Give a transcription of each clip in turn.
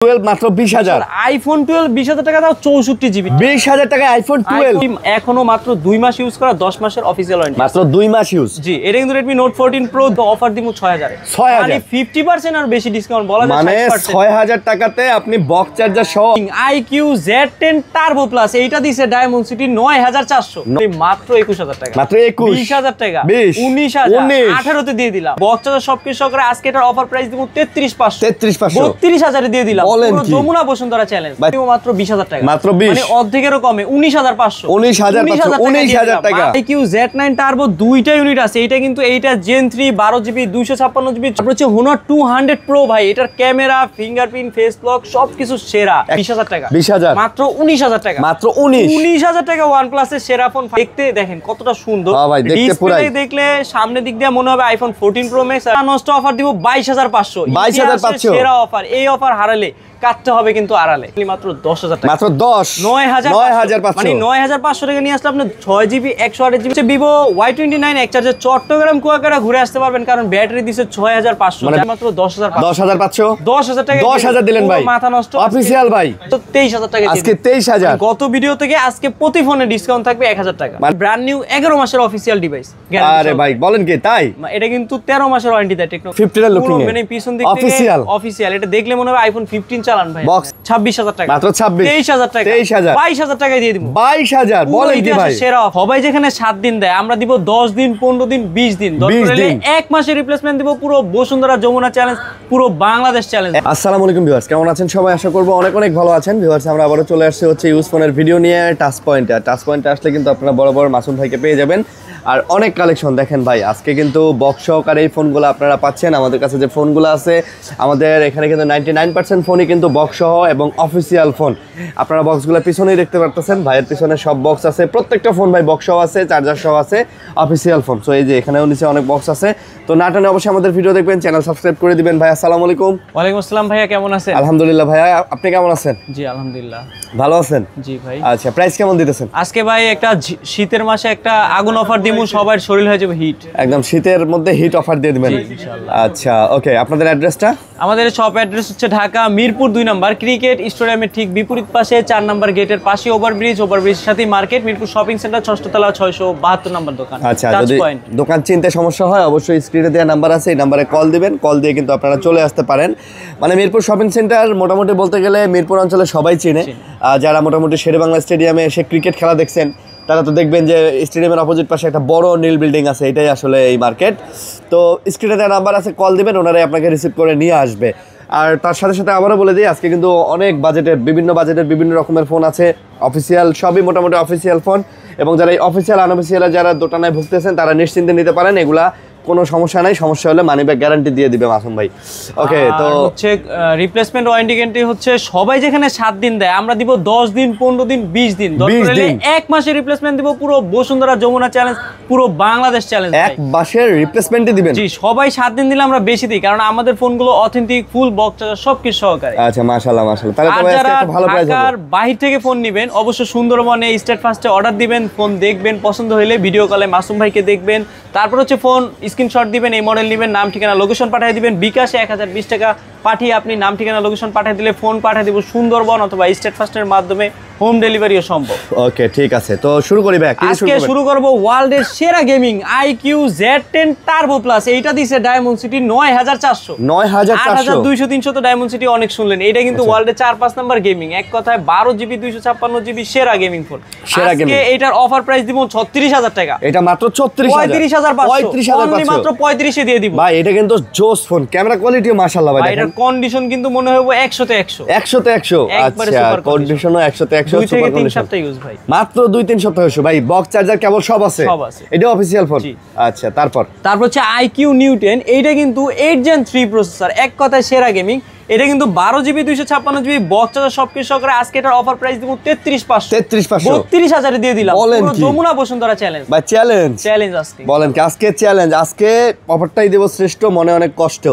12 মাত্র 20,000 আইফোন 12 20,000 টাকা দাও 64 জিবি 20,000 টাকায় আইফোন 12 এখনো মাত্র 2 মাস ইউজ করা 10 মাসের অফিশিয়াল ওয়ারেন্টি মাত্র 2 মাস ইউজ জি এটা কিন্তু Redmi Note 14 Pro অফার দিমু 6000 মানে 50% আর বেশি ডিসকাউন্ট বলা যায় মানে 6000 টাকাতে আপনি বক্স চার্জার সহ IQ Z10 Turbo Plus এইটা দিছে ডায়মন্ড সিটি 9400 মাত্র 21000 টাকা মাত্র 20000 টাকা 19000 18 তে দিয়ে দিলাম বক্স চার্জার সবকিছু সহকারে আজকে এটার অফার প্রাইস দিমু 33500 32000 এ দিয়ে দিলাম পুরো যমুনা বসুন্ধরা চ্যালেঞ্জ মাত্র 20000 টাকা মাত্র 20 মানে অর্ধেকেরও কমে 19500 19000 টাকা IQ Z9 Turbo দুইটা ইউনিট আছে এটা কিন্তু এইটা Gen 3 12GB 256GB তারপর হচ্ছে Honor 200 Pro ভাই এটার ক্যামেরা ফিঙ্গারপ্রিন্ট ফেস লক সবকিছু সেরা 20000 টাকা 20000 মাত্র 19000 টাকা মাত্র 19000 টাকা OnePlus এর সেরা ফোন দেখতে দেখেন কতটা সুন্দর ডিসপ্লে দেখলে সামনে দিক দিয়ে মনে হবে আইফোন 14 Pro Max নষ্ট অফার দিব 22500 সেরা অফার এই অফার হারালে কাটতে হবে কিন্তু আড়ালে মাত্র 10000 টাকা মাত্র 9500 মানে 9500 টাকা নিয়ে আসলে আপনি 6GB 128GB Vivo Y29 এক চার্জে চট্টগ্রাম কুয়াকাটা ঘুরে আসতে পারবেন কারণ ব্যাটারি দিছে 6500 মানে মাত্র 10500 টাকা 10000 দিলেন ভাই মাথা নষ্ট অফিশিয়াল ভাই তো 23000 টাকা আজকে 23000 গত ভিডিও থেকে আজকে প্রতি ফোনে ডিসকাউন্ট থাকবে 1000 টাকা মানে ব্র্যান্ড নিউ 11 মাসের অফিশিয়াল ডিভাইস আরে ভাই বলেন কি তাই এটা কিন্তু 13 মাসের ওয়ারেন্টি দেয় টেকনো 15 এর লুকিং মানে পিছন দিক থেকে অফিশিয়াল এটা দেখলে মনে হবে আইফোন 15 চালান ভাই বক্স 26000 টাকা মাত্র 23000 টাকা 22000 টাকায় দিয়ে দিব 22000 বলেন কি ভাই সেরা সবাই যেখানে 7 দিন দেয় আমরা দিব 10 দিন 15 দিন 20 দিন দরকার হলে এক মাসের রিপ্লেসমেন্ট দিব পুরো বসুন্ধরা যমুনা চ্যালেঞ্জ পুরো বাংলাদেশ চ্যালেঞ্জ আসসালামু আলাইকুম ভিউয়ার্স কেমন আছেন সবাই আশা করব অনেক অনেক ভালো আছেন ভিউয়ার্স আমরা আবারো চলে আসছে হচ্ছে ইউজ ফোনের ভিডিও নিয়ে টাচ পয়েন্টে আসলে কিন্তু আপনারা বড় বড় মাসুম ভাইকে পেয়ে যাবেন আর অনেক কালেকশন দেখেন ভাই আজকে কিন্তু বক্স সহকারে এই ফোনগুলো আপনারা পাচ্ছেন আমাদের কাছে যে ফোনগুলো আছে আমাদের এখানে কিন্তু 99% ফোনই কিন্তু বক্স সহ এবং অফিশিয়াল ফোন আপনারা বক্সগুলো পিছনেই দেখতে পারতেছেন ভাইয়ের পিছনে সব বক্স আছে প্রত্যেকটা ফোন ভাই বক্স সহ আছে চার্জার সহ আছে অফিশিয়াল ফোন সো এই যে এখানেও নিচে অনেক বক্স আছে তো না টানে অবশ্যই আমাদের ভিডিও দেখবেন চ্যানেল সাবস্ক্রাইব করে দিবেন ভাই আসসালামু আলাইকুম ওয়ালাইকুম আসসালাম ভাইয়া কেমন আছেন আলহামদুলিল্লাহ ভাইয়া আপনি কেমন আছেন জি আলহামদুলিল্লাহ ভালো আছেন জি ভাই আচ্ছা প্রাইস কেমন দিতেছেন আজকে ভাই একটা শীতের মাসে একটা আগুন অফার দিমু সবার শরীর হয়ে যাবে হিট একদম শীতের মধ্যে হিট অফার দিয়ে দিবেন ইনশাআল্লাহ আচ্ছা ওকে আপনাদের অ্যাড্রেসটা আমাদের শপ অ্যাড্রেস হচ্ছে ঢাকা মিরপুর 2 নম্বর ক্রিকেট স্টেডিয়ামের ঠিক বিপরীত পাশে 4 নম্বর গেটের পাশে ওভারব্রিজের সাথে মার্কেট মিরপুর শপিং সেন্টার 6ষ্ঠ তলা 672 নম্বর দোকান আচ্ছা যদি দোকান চিনতে সমস্যা হয় অবশ্যই স্ক্রিনে দেওয়া নাম্বার আছে এই নম্বরে কল দিবেন কল দিয়ে কিন্তু আপনারা চলে আসতে পারেন মানে মিরপুর শপিং সেন্টার মোটামুটি বলতে গেলে মিরপুর অঞ্চলে সবাই চিনে যারা মোটামুটি শেরেবাংলা স্টেডিয়ামে এসে ক্রিকেট খেলা দেখছেন তারা তো দেখবেন যে স্টেডিয়ামের অপোজিট পাশে একটা বড় নীল বিল্ডিং আছে এটাই আসলে এই মার্কেট তো স্ক্রিনে দেওয়া নাম্বার আছে কল দিবেন ওনারাই আপনাকে রিসিভ করে নিয়ে আসবে আর তার সাথে সাথে আবারও বলে দিই আজকে কিন্তু অনেক বিভিন্ন বাজেটের বিভিন্ন রকমের ফোন আছে অফিসিয়াল সবই মোটামুটি অফিসিয়াল ফোন এবং যারা এই অফিসিয়াল আনঅফিসিয়াল যারা দোটানায় ভুগতেছেন তারা নিশ্চিন্তে নিতে পারেন এগুলা কোনো সমস্যা নাই সমস্যা হলে মানি ব্যাক গ্যারান্টি দিয়ে দিবে মাসুম ভাই ওকে তো হচ্ছে রিপ্লেসমেন্ট ওয়ারেন্টি গ্যারান্টি হচ্ছে সবাই যেখানে 7 দিন দেয় আমরা দিব 10 দিন 15 দিন 20 দিন দরকার হলে এক মাসের রিপ্লেসমেন্ট দিব পুরো বসুন্ধরা যমুনা চ্যালেঞ্জ পুরো বাংলাদেশ চ্যালেঞ্জ এক মাসের রিপ্লেসমেন্টই দিবেন জি সবাই 7 দিন দিলে আমরা বেশি দিই কারণ আমাদের ফোনগুলো অথেন্টিক ফুল বক্স চার্জার সবকিছু সহকারে আচ্ছা মাশাআল্লাহ তাহলে তো ভাই আজকে একটা ভালো প্রাইস হবে আর বাইরে থেকে ফোন নেবেন অবশ্য সুন্দরবনে স্টেট ফার্স্টে অর্ডার দিবেন ফোন দেখবেন পছন্দ হলে ভিডিও কলে মাসুম ভাইকে দেখবেন তারপর হচ্ছে ফোন স্ক্রিনশট দিবেন এই মডেল নেবেন নাম ঠিকানা লোকেশন পাঠিয়ে দিবেন বিকাশে 1020 টাকা পাঠিয়ে আপনি নাম ঠিকানা লোকেশন পাঠিয়ে দিলে ফোন পাঠিয়ে দিব সুন্দরবন অথবা স্টেট ফার্স্টের মাধ্যমে হোম ডেলিভারিও সম্ভব ওকে ঠিক আছে তো শুরু করি ভাই আজকে শুরু করব ওয়ার্ল্ডের সেরা gaming IQ Z10 Turbo Plus এইটা দিছে ডায়মন্ড সিটি 9400 8200 300 তো ডায়মন্ড সিটি অনেক শুনলেন এটা কিন্তু ওয়ার্ল্ডের 4-5 নাম্বার গেমিং এক কথায় 12GB 256GB সেরা গেমিং ফোন আজকে এটার অফার প্রাইস দিব 36000 টাকা এটা মাত্র 35500 মাত্র 35 এ দিয়ে দিব ভাই এটা কিন্তু জোস ফোন ক্যামেরা কোয়ালিটিও মাশাআল্লাহ ভাই এটার কন্ডিশন কিন্তু মনে হবে 100 তে 100 আচ্ছা কন্ডিশনও 100 তে 100 সুপার কন্ডিশন 2 থেকে 3 সপ্তাহ ইউজ ভাই মাত্র 2-3 সপ্তাহ হইছে ভাই বক্স চার্জার কেবল সব আছে এটা অফিশিয়াল ফোন আচ্ছা তারপর হচ্ছে IQ Newton এইটা কিন্তু 8 Gen 3 প্রসেসর এক কথায় সেরা গেমিং এটা কিন্তু 12GB 256GB বক্স চার্জার সবকিছু সহকারে আজকে এটার অফার প্রাইস দিব 33500 32000 এ দিয়ে দিলাম পুরো যমুনা বসুন্ধরা চ্যালেঞ্জ ভাই চ্যালেঞ্জ আজকে বলেন কি আজকে চ্যালেঞ্জ আজকে অফারটাই দেব শ্রেষ্ঠ মনে অনেক কষ্ট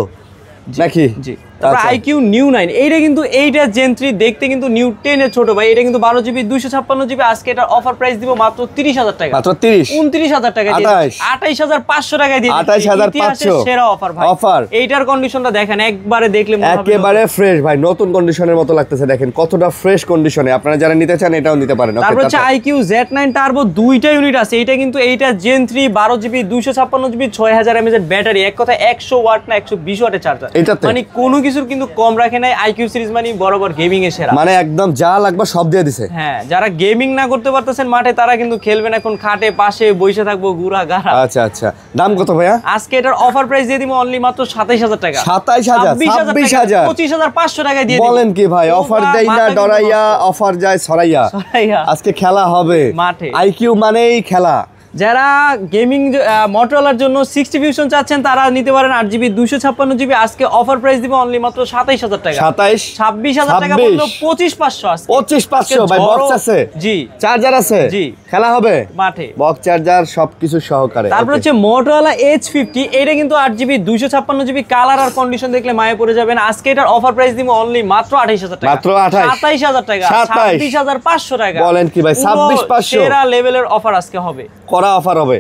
নাকি জি তারপর আইকিউ নিউ 9 এইটা কিন্তু এইটা জেন 3 দেখতে কিন্তু নিউ 10 এর ছোট ভাই। এটা কিন্তু 12GB 256GB। আজকে এটার অফার প্রাইস দিব মাত্র 30000 টাকা। মাত্র 30 29000 টাকা দিয়ে 28500 টাকায় দিয়ে 28500 সেরা অফার ভাই। অফার এইটার কন্ডিশনটা দেখেন, একবারে দেখলে মনে হবে একেবারে ফ্রেশ ভাই, নতুন কন্ডিশনের মতো লাগতেছে। দেখেন কতটা ফ্রেশ কন্ডিশনে, আপনারা যারা নিতে চান এটাও নিতে পারেন। তারপর হচ্ছে আইকিউ Z9 টার্বো, দুইটা ইউনিট আছে। এটা কিন্তু এইটা জেন 3 12GB 256GB 6000 mAh এর ব্যাটারি, এক কথা 100 ওয়াট না 120 ওয়াটের চার্জার। মানে কোনো কিছুর কিন্তু কম রাখে নাই। আইকিউ সিরিজ মানে বরাবর গেমিং এর সেরা, মানে একদম যা লাগবে সব দিয়ে দিছে। হ্যাঁ, যারা গেমিং না করতে পারতেছেন মাঠে, তারা কিন্তু খেলবেন এখন খাটে পাশে বসে থাকবো গুড়া গাড়া। আচ্ছা আচ্ছা, দাম কত ভাইয়া? আজকে এটার অফার প্রাইস দিয়ে দিব অনলি মাত্র 27000 টাকা। 27000 26000 25500 টাকায় দিয়ে দিব। বলেন কি ভাই, অফার দেই না ডরাইয়া, অফার যায় ছড়াইয়া। আজকে খেলা হবে মাঠে। আইকিউ মানেই খেলা। যারা গেমিং মোটরোলার জন্য 60 ফিউশন চাচ্ছেন তারা নিতে পারেন 8GB 256GB। আজকে অফার প্রাইস দিব অনলি মাত্র 27000 টাকা। 27000 টাকা বললো 25500। আজকে 25500 ভাই। বক্স আছে, জি, চার্জার আছে, জি, খেলা হবে মাঠে, বক্স চার্জার সবকিছু সহকারে। তারপর হচ্ছে মোটরোলা H50, এটা কিন্তু 8GB 256GB। কালার আর কন্ডিশন দেখলে মায়ে পড়ে যাবেন। আজকে এটার অফার প্রাইস দিব অনলি মাত্র 28000 টাকা। মাত্র 28000 টাকা। 27500 টাকা। বলেন কি ভাই, 26500 সেরা লেভেলের অফার আজকে হবে, করা অফার হবে।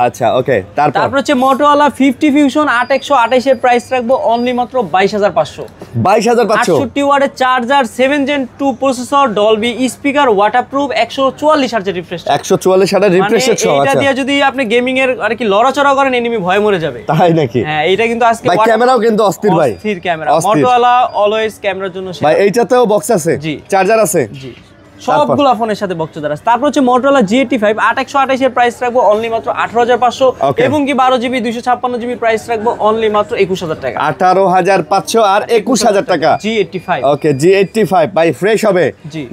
আচ্ছা ওকে। তারপর হচ্ছে মোটরোলা 50 ফিউশন 8128 এর প্রাইস রাখবো অনলি মাত্র 22500। 22500 68 ওয়াটের charger, 7 Gen 2 processor, Dolby speaker, waterproof, 144 হার্জের রিফ্রেশ। 144 হার্জের রিফ্রেশ সহ। এটা দিয়ে যদি আপনি গেমিং এর আর কি লড়াচড়া করেন, এনিমি ভয় মরে যাবে। তাই নাকি? হ্যাঁ, এটা কিন্তু আজকে ভাই ক্যামেরাও কিন্তু অস্থির ভাই, অস্থির ক্যামেরা। মোটরোলা অলওয়েজ ক্যামেরার জন্য ভাই। এইটাতেও বক্স আছে, জি, চার্জার আছে, জি, সবগুলা ফোনের সাথে বক্সদার আছে। তারপর হচ্ছে মোটরোলা G85 8128 এর প্রাইস রাখবো অনলি মাত্র 18500 এবং কি 12GB 256GB প্রাইস রাখবো অনলি মাত্র 21000 টাকা। 18500 আর 21000 টাকা। G85 ওকে, G85 ভাই ফ্রেশ হবে।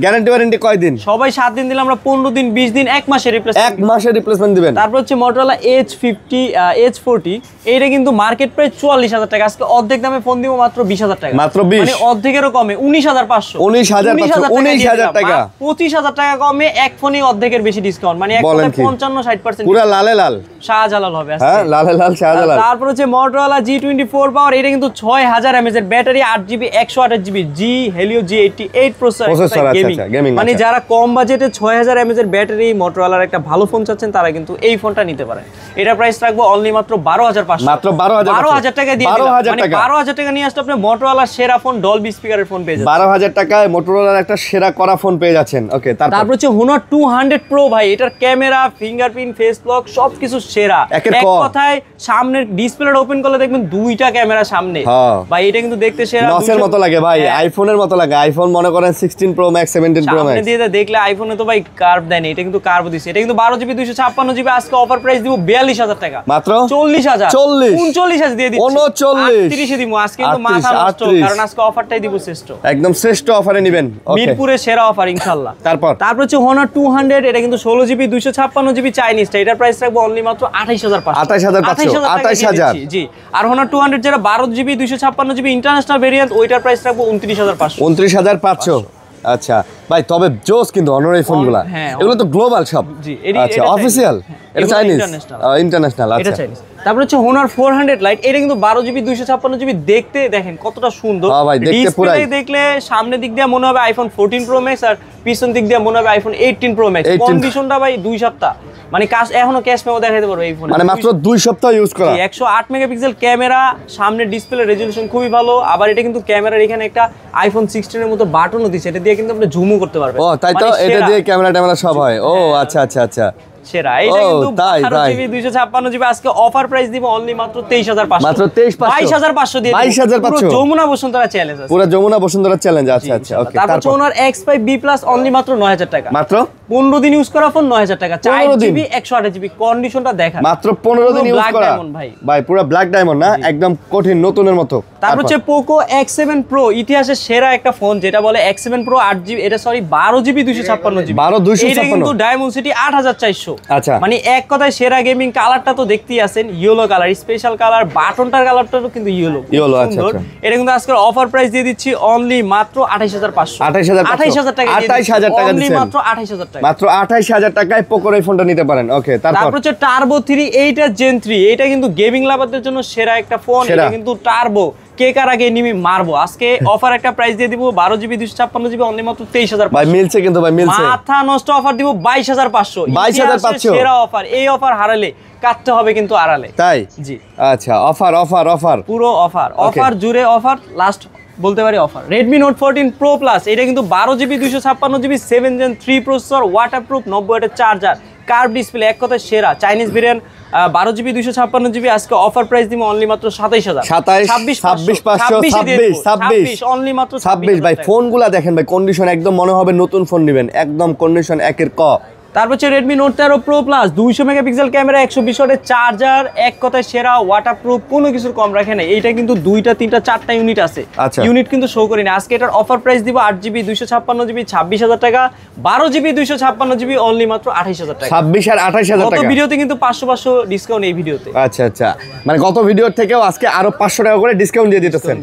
গ্যারান্টি ওয়ারেন্টি কয় দিন? সবাই 7 দিন দিলে আমরা 15 দিন 20 দিন 1 মাসের রিপ্লেসমেন্ট, 1 মাসের রিপ্লেসমেন্ট দিবেন। তারপর হচ্ছে মোটরোলা H40 এইটা কিন্তু মার্কেট প্রাইস 44000 টাকা। আজকে অর্ধেক দামে ফোন দিব মাত্র 20000 টাকা। মাত্র 20, মানে অর্ধেকেরও কমে 19500। 19000 টাকা। 25000 টাকা কমে এক ফোনই অর্ধেকের বেশি ডিসকাউন্ট, মানে এক ফোনে 55-60% পুরো লালে লাল শাহজালাল হবে আজকে। হ্যাঁ, লালে লাল শাহজালাল। তারপর হচ্ছে মোটরোলা G24 পাওয়ার, এটা কিন্তু 6000 mAh এর ব্যাটারি, 8GB 128GB জি হেলিও G88 প্রসেসর গেমিং। মানে যারা কম বাজেটে 6000 mAh এর ব্যাটারি মোটরোলার একটা ভালো ফোন চাচ্ছেন, তারা কিন্তু এই ফোনটা নিতে পারেন। এটা প্রাইস রাখবো অনলি মাত্র 12500। মাত্র 12000 টাকা দিয়ে 12000 টাকা নিয়ে আসলে আপনি মোটরোলার সেরা ফোন, ডলবি স্পিকারের ফোন পেয়ে যাচ্ছেন। 12000 টাকায় মোটরোলার একটা সেরা করা ফোন পেয়ে যাচ্ছেন। ওকে, তারপর হচ্ছে Honor 200 Pro ভাই। এটার ক্যামেরা, ফিঙ্গারপ্রিন্ট, ফেস লক সবকিছু সেরা। এক কথায় সামনের ডিসপ্লেটা ওপেন করলে দেখবেন দুইটা ক্যামেরা সামনে ভাই। এটা কিন্তু দেখতে সেরা, নসের মতো লাগে ভাই, আইফোনের মতো লাগে। আইফোন মনে করেন 16 Pro Max 17 Pro Max সামনে দিয়ে দেখলে আইফোনে তো ভাই কার্ভ দেয় না, এটা কিন্তু কার্ভ দিছে। এটা কিন্তু 12GB 256GB। আজকে অফার প্রাইস দিব 42000 টাকা। মাত্র 40000 39000 দিয়ে দিচ্ছি। 39 30 দিব। আজকে কিন্তু মাথা নষ্ট, কারণ আজকে অফারটাই দিব শ্রেষ্ঠ, একদম শ্রেষ্ঠ অফারে নেবেন। মিরপুরের সেরা অফার ইনশাআল্লাহ। তারপর হচ্ছে Honor 200, এটা কিন্তু 16GB 256GB চাইনিজটা। এটার প্রাইস রাখবো অনলি মাত্র 28500। জি। আর Honor 200 যেটা 12GB 256GB ইন্টারন্যাশনাল ভেরিয়েন্ট, ওইটার প্রাইস রাখবো 29500। 29500। আচ্ছা ভাই, তবে জোস কিন্তু Honor এই ফোনগুলা, এগুলো তো গ্লোবাল সব। জি, আচ্ছা অফিশিয়াল, এটা চাইনিজ ইন্টারন্যাশনাল। আচ্ছা, তারপর হচ্ছে Honor 400 Lite, এটা কিন্তু 12GB 256GB। দেখতে দেখেন কতটা সুন্দর ভাই, দেখতে পুরো দেখলে সামনের দিক দিয়ে মনে হবে iPhone 14 Pro Max, আর পিছন দিক দিয়ে মনে হবে iPhone 18 Pro Max। কন্ডিশনটা ভাই 2 সপ্তাহ, মানে এখনো ক্যাশ মেমো দেখাতে পারবো এই ফোনে, মানে মাত্র 2 সপ্তাহ ইউজ করা। 108 মেগাপিক্সেল ক্যামেরা, সামনের ডিসপ্লে রেজোলিউশন খুবই ভালো। আবার এটা কিন্তু ক্যামেরার এখানে একটা iPhone 16 এর মতো বাটনও দিয়েছে, এটা দিয়ে কিন্তু আপনি জুমও করতে পারবেন। ও তাই তো, এটা দিয়ে ক্যামেরা সব হয়। ও আচ্ছা আচ্ছা আচ্ছা, সেরা। এটা কিন্তু 12GB 256GB। আজকে অফার প্রাইস দিব অনলি মাত্র 23500। মাত্র 22500 দিয়ে 22500। যমুনা বসুন্ধরা চ্যালেঞ্জ আছে, পুরো যমুনা বসুন্ধরা চ্যালেঞ্জ। আচ্ছা আচ্ছা, ওকে। তারপর Honor X5B Plus অনলি মাত্র 9000 টাকা। মাত্র 15 দিন ইউজ করা ফোন 9000 টাকা। 4GB 128GB কন্ডিশনটা দেখেন, মাত্র 15 দিন ইউজ করা ভাই, পুরো ব্ল্যাক ডায়মন্ড না, একদম কঠিন নতুনের মতো। তারপর হচ্ছে Poco X7 Pro, ইতিহাসের সেরা একটা ফোন যেটা বলে X7 Pro 8GB, এটা সরি 12GB 256GB। এটা কিন্তু Dimensity 8400। আচ্ছা, মানে এক কথায় সেরা গেমিং। কালারটা তো দেখতেই আছেন, ইয়েলো কালার, স্পেশাল কালার, বাটনটার কালারটাও কিন্তু ইয়েলো। আচ্ছা, এটা কিন্তু আজকে অফার প্রাইস দিয়ে দিচ্ছি অনলি মাত্র 28500। 28000 টাকা, 28000 টাকা অনলি মাত্র 28000 টাকা। মাত্র 28000 টাকায় পোকোর এই ফোনটা নিতে পারেন। ওকে, তারপর হচ্ছে টার্বো 3, এইটা জেন 3। এটা কিন্তু গেমিং লাভারদের জন্য সেরা একটা ফোন। এটা কিন্তু টার্বো কে কার আগে এনিমি মারবো। আজকে অফার একটা প্রাইস দিয়ে দিব 12GB 256GB অনলি মাত্র 23500। ভাই মিলছে কিন্তু ভাই মিলছে, মাথা নষ্ট অফার দিব 22500। 22500 সেরা অফার। এই অফার হারালে কাটতে হবে কিন্তু আড়ালে। তাই জি আচ্ছা, অফার অফার অফার পুরো অফার, অফার জুড়ে অফার। লাস্ট বলতে পারি offer Redmi Note 14 Pro Plus, এটা কিন্তু 12GB 256GB 7 Gen 3 processor, waterproof, 90 ওয়াটের চার্জার, কার্ভ ডিসপ্লে, এক কথায় সেরা চাইনিজ ভেরিয়েন্ট। 12GB 256GB আজকে অফার প্রাইস দিব অনলি মাত্র 27000। 26 অনলি মাত্র 26 ভাই। ফোনগুলা দেখেন ভাই, কন্ডিশন একদম মনে হবে নতুন ফোন নেবেন, একদম কন্ডিশন একের ক। তারপর হচ্ছে Redmi Note 13 Pro Plus, 200 megapixel camera, 120 ওয়াটের চার্জার, এক কথায় সেরা, ওয়াটারপ্রুফ, কোনো কিছুর কম রাখে না। এইটা কিন্তু 2টা 3টা 4টা ইউনিট আছে, ইউনিট কিন্তু শো করি না। আজকে এটার অফার প্রাইস দিব 8GB 256GB 26000 টাকা, 12GB 256GB অনলি মাত্র 28000 টাকা। 26 আর 28000 টাকা। গত ভিডিওতে কিন্তু 500 ডিসকাউন্ট এই ভিডিওতে। আচ্ছা আচ্ছা, মানে গত ভিডিওর থেকেও আজকে আরো 500 টাকা করে ডিসকাউন্ট দিয়ে দিতেছেন।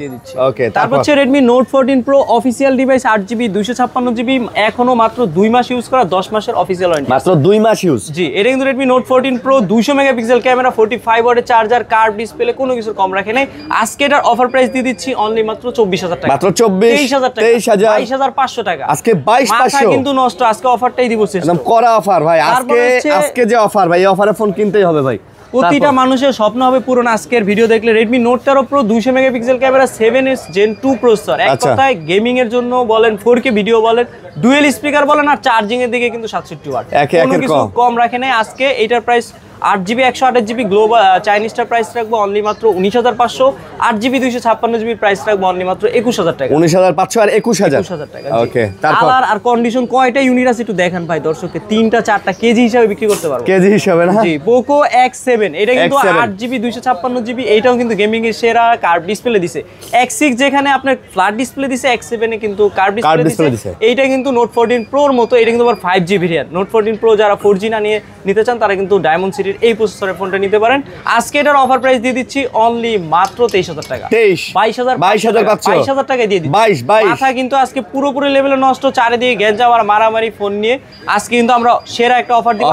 ওকে, তারপর হচ্ছে Redmi Note 14 Pro official device, 8GB 256GB, এখনো মাত্র 2 মাস ইউজ করা, 10 মাসের অফিশিয়াল ওয়ারেন্টি, মাত্র 2 মাস ইউজ। জি, এটা কিন্তু Redmi Note 14 Pro 200 megapixel camera, 45 ওয়াটের চার্জার, কার্ভ ডিসপ্লে, কোনো কিছু কম রাখে নাই। আজকে এটার অফার প্রাইস দিয়ে দিচ্ছি অনলি মাত্র 24000 টাকা। মাত্র 23000 টাকা, 22500 টাকা। আজকে 22500 কিন্তু নষ্ট, আজকে অফারটাই দিব একদম করা অফার ভাই। আজকে যে অফার ভাই, এই অফারে ফোন কিনতেই হবে ভাই। প্রতিটা মানুষের স্বপ্ন হবে পূরণ আজকের ভিডিও দেখলে। Redmi Note 13 Pro 200 megapixel camera, 7S Gen 2 processor, এক কথায় গেমিং এর জন্য বলেন, 4K ভিডিও বলেন, ডুয়েল স্পিকার বলেন, আর চার্জিং এর দিকে কিন্তু 67 ওয়াট, কোনো কিছু কম রাখে নাই। আজকে এটার প্রাইস 8GB 128GB গ্লোবাল চাইনিজটার প্রাইস রাখবো অনলি মাত্র 19500, 8GB 256GB প্রাইস রাখবো অনলি মাত্র 21000 টাকা। 19500 আর 21000 টাকা। ওকে, তারপর কালার আর কন্ডিশন কয়টা ইউনিট আছে একটু দেখেন ভাই দর্শককে। 3টা 4টা কেজি হিসাবে বিক্রি করতে পারবো, কেজি হিসাবে না? জি, Poco X7, এটা কিন্তু 8GB 256GB, এটাও কিন্তু গেমিং এর সেরা, কার্ভ ডিসপ্লে দিছে। X6 যেখানে আপনার ফ্ল্যাট ডিসপ্লে দিছে, X7 এ কিন্তু কার্ভ ডিসপ্লে দিছে। এইটা কিন্তু Note 14 Pro এর মতো, এটা কিন্তু আবার 5G ভেরিয়েন্ট। Note 14 Pro যারা 4G না নিতে চান তারা কিন্তু ডায়মন্ড সিরিজ এই প্রসেসরের ফোনটা নিতে পারেন। আজকে এটার অফার প্রাইস দিয়ে দিচ্ছি অনলি মাত্র 23000 টাকা। 22000 টাকা দিয়ে দিচ্ছি। 22 মাথা কিন্তু আজকে পুরোপুরি লেভেলে নষ্ট, চারিদিকে গ্যাঞ্জাম আর মারামারি ফোন নিয়ে। আজকে কিন্তু আমরা সেরা একটা অফার দিব,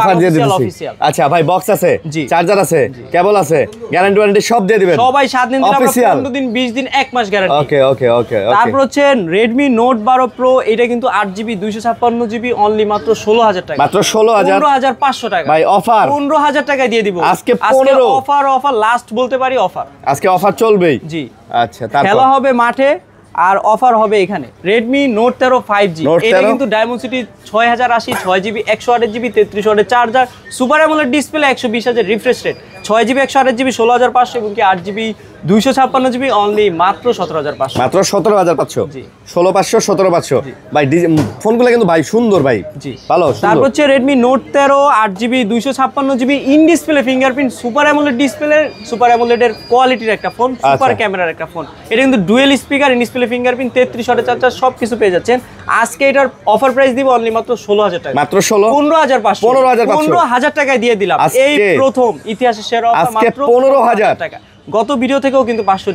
অফিশিয়াল। আচ্ছা ভাই, বক্স আছে, চার্জার আছে, কেবল আছে, গ্যারান্টি ওয়ারেন্টি সব দিয়ে দিবেন সবাই। 7 দিন দিলাম, 15 দিন, 20 দিন, 1 মাস গ্যারান্টি। ওকে ওকে ওকে। তারপর হচ্ছে Redmi Note 12 Pro, এটা কিন্তু 8GB 256GB অনলি মাত্র 16000 টাকা। মাত্র 16500 টাকা ভাই। অফার 15000 টাকা দিয়ে দিব আজকে। 15 অফার লাস্ট বলতে পারি অফার, আজকে অফার চলবেই। জি আচ্ছা, তারপর খেলা হবে মাঠে আর অফার হবে এখানে। Redmi Note 13 5G, এটা কিন্তু ডায়মন্ড সিটি 6080, 6GB 128GB 33 ওয়াটের charger, super AMOLED display, 120000 refresh rate, 6GB 128GB 16500 এবং কি 8GB 256GB অনলি মাত্র 17500। মাত্র 17500। জি, 16500 17500 ভাই। ফোনগুলো কিন্তু ভাই সুন্দর ভাই, জি ভালো। তারপর হচ্ছে Redmi Note 13 8GB 256GB in display fingerprint, super AMOLED display, super অ্যামোলেডের কোয়ালিটির একটা ফোন, সুপার ক্যামেরার একটা ফোন। এটা কিন্তু dual speaker, in display fingerprint, 33 ওয়াটের চার্জার, সব কিছু পেয়ে যাচ্ছেন। আজকে এটার অফার প্রাইস দিব অনলি মাত্র 16000 টাকা। মাত্র 15500 15000 টাকায় দিয়ে দিলাম। এই প্রথম ইতিহাসের সেরা অফার, মাত্র 15000 টাকা। গত ভিডিও থেকেও কিন্তু 500